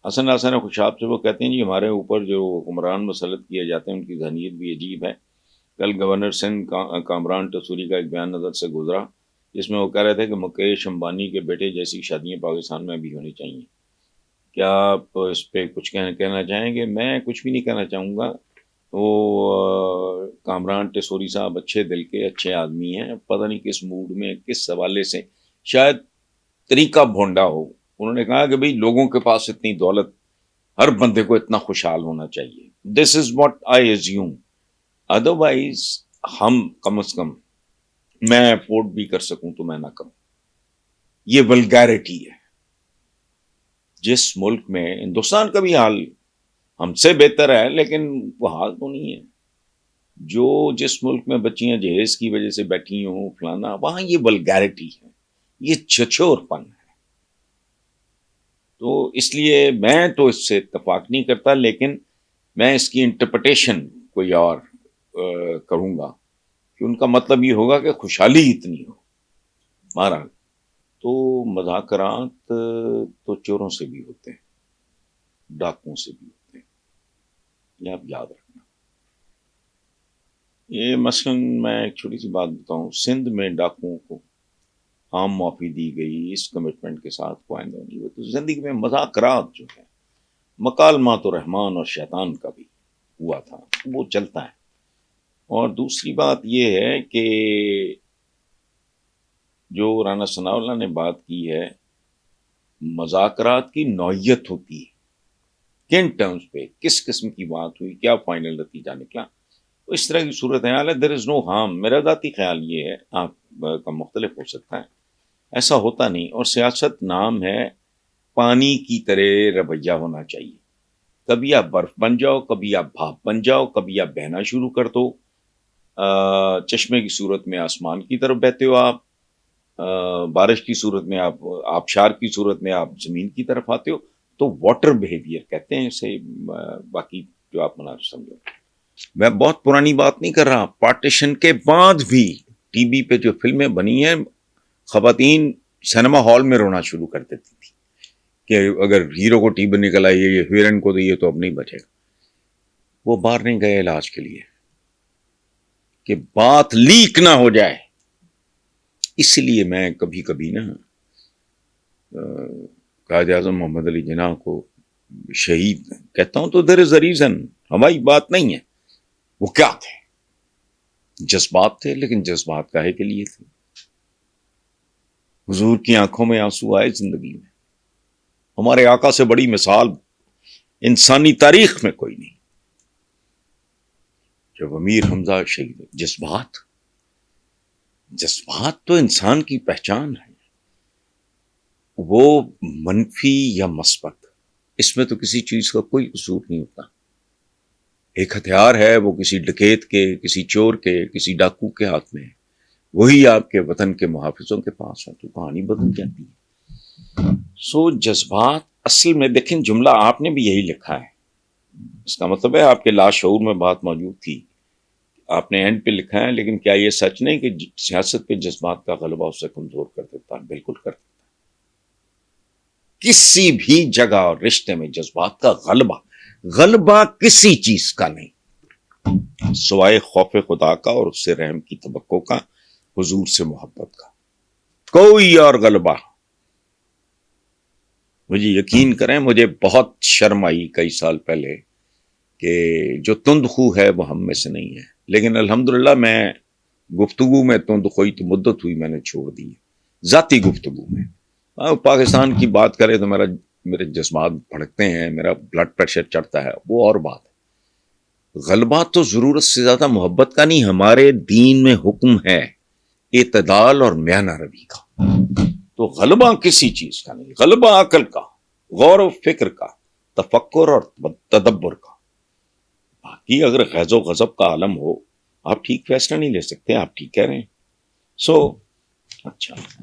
حسن حسن خوشاب سے وہ کہتے ہیں جی ہمارے اوپر جو حکمران مسلط کیے جاتے ہیں ان کی ذہنیت بھی عجیب ہے. کل گورنر سندھ کامران ٹسوری کا ایک بیان نظر سے گزرا جس میں وہ کہہ رہے تھے کہ مکیش امبانی کے بیٹے جیسی شادیاں پاکستان میں بھی ہونی چاہیے. کیا آپ اس پہ کچھ کہنا چاہیں گے؟ میں کچھ بھی نہیں کہنا چاہوں گا. وہ کامران ٹسوری صاحب اچھے دل کے اچھے آدمی ہیں. پتہ نہیں کس موڈ میں کس حوالے سے، شاید طریقہ بھونڈا ہو. انہوں نے کہا کہ بھئی لوگوں کے پاس اتنی دولت، ہر بندے کو اتنا خوشحال ہونا چاہیے. This is what I assume. Otherwise ہم کم از کم میں افورڈ بھی کر سکوں تو میں نہ کروں. یہ ولگیرٹی ہے. جس ملک میں ہندوستان کا بھی حال ہم سے بہتر ہے لیکن وہ حال تو نہیں ہے. جو جس ملک میں بچیاں جہیز کی وجہ سے بیٹھی ہوں فلانا، وہاں یہ ولگیرٹی ہے، یہ چھچور پن ہے. تو اس لیے میں تو اس سے اتفاق نہیں کرتا، لیکن میں اس کی انٹرپریٹیشن کوئی اور کروں گا کہ ان کا مطلب یہ ہوگا کہ خوشحالی اتنی ہو. بہرحال تو مذاکرات تو چوروں سے بھی ہوتے ہیں، ڈاکوؤں سے بھی ہوتے ہیں، یہ آپ یاد رکھنا. یہ مثلا میں ایک چھوٹی سی بات بتاؤں. سندھ میں ڈاکوؤں کو عام معافی دی گئی اس کمٹمنٹ کے ساتھ کو آئندہ نہیں. وہ تو زندگی میں مذاکرات جو ہے، مکالمات الرحمن اور شیطان کا بھی ہوا تھا، وہ چلتا ہے. اور دوسری بات یہ ہے کہ جو رانا ثناء اللہ نے بات کی ہے، مذاکرات کی نوعیت ہوتی ہے، کن ٹرمز پہ کس قسم کی بات ہوئی، کیا فائنل نتیجہ نکلا، اس طرح کی صورت حال ہے. دیر از نو ہارم. میرا ذاتی خیال یہ ہے، آپ کا مختلف ہو سکتا ہے، ایسا ہوتا نہیں. اور سیاست نام ہے، پانی کی طرح رویہ ہونا چاہیے. کبھی آپ برف بن جاؤ، کبھی آپ بھاپ بن جاؤ، کبھی آپ بہنا شروع کر دو. چشمے کی صورت میں آسمان کی طرف بہتے ہو آپ، بارش کی صورت میں آپ، آبشار کی صورت میں آپ زمین کی طرف آتے ہو. تو واٹر بیہیویئر کہتے ہیں اسے. باقی جو آپ منا سمجھو، میں بہت پرانی بات نہیں کر رہا. پارٹیشن کے بعد بھی ٹی وی پہ جو فلمیں بنی ہیں، خواتین سینما ہال میں رونا شروع کر دیتی تھی کہ اگر ہیرو کو ٹی بی نکل آئی ہے، یہ ہیروئن کو دیے تو اب نہیں بچے گا. وہ باہر نہیں گئے علاج کے لیے کہ بات لیک نہ ہو جائے. اس لیے میں کبھی کبھی نا قائد اعظم محمد علی جناح کو شہید کہتا ہوں تو دیر از اے ریزن. ہماری بات نہیں ہے. وہ کیا تھے؟ جذبات تھے، لیکن جذبات کاہے کے لیے تھے؟ حضور کی آنکھوں میں آنسو آئے زندگی میں. ہمارے آقا سے بڑی مثال انسانی تاریخ میں کوئی نہیں. جب امیر حمزہ شہید، جذبات تو انسان کی پہچان ہے، وہ منفی یا مثبت، اس میں تو کسی چیز کا کوئی قصور نہیں ہوتا. ایک ہتھیار ہے، وہ کسی ڈکیت کے، کسی چور کے، کسی ڈاکو کے ہاتھ میں ہے، وہی آپ کے وطن کے محافظوں کے پاس ہے تو کہانی بدل جاتی ہے. سو جذبات اصل میں دیکھیں، جملہ آپ نے بھی یہی لکھا ہے، اس کا مطلب ہے آپ کے لاشعور میں بات موجود تھی، آپ نے اینڈ پہ لکھا ہے. لیکن کیا یہ سچ نہیں کہ سیاست پہ جذبات کا غلبہ اسے کمزور کر دیتا ہے؟ بالکل کر دیتا ہے. کسی بھی جگہ اور رشتے میں جذبات کا غلبہ کسی چیز کا نہیں سوائے خوف خدا کا اور اس سے رحم کی توقع کا، حضور سے محبت کا. کوئی اور غلبہ. مجھے یقین کریں، مجھے بہت شرم آئی کئی سال پہلے کہ جو تند خو ہے وہ ہم میں سے نہیں ہے. لیکن الحمدللہ میں گفتگو میں تند خوئی تو مدت ہوئی میں نے چھوڑ دی ہے، ذاتی گفتگو میں. پاکستان کی بات کرے تو میرے جذبات بھڑکتے ہیں، میرا بلڈ پریشر چڑھتا ہے، وہ اور بات ہے. غلبہ تو ضرورت سے زیادہ محبت کا نہیں. ہمارے دین میں حکم ہے اعتدال اور میانہ روی کا. تو غلبہ کسی چیز کا نہیں، غلبہ عقل کا، غور و فکر کا، تفکر اور تدبر کا. باقی اگر غیظ و غضب کا عالم ہو، آپ ٹھیک فیصلہ نہیں لے سکتے. آپ ٹھیک کہہ رہے ہیں. اچھا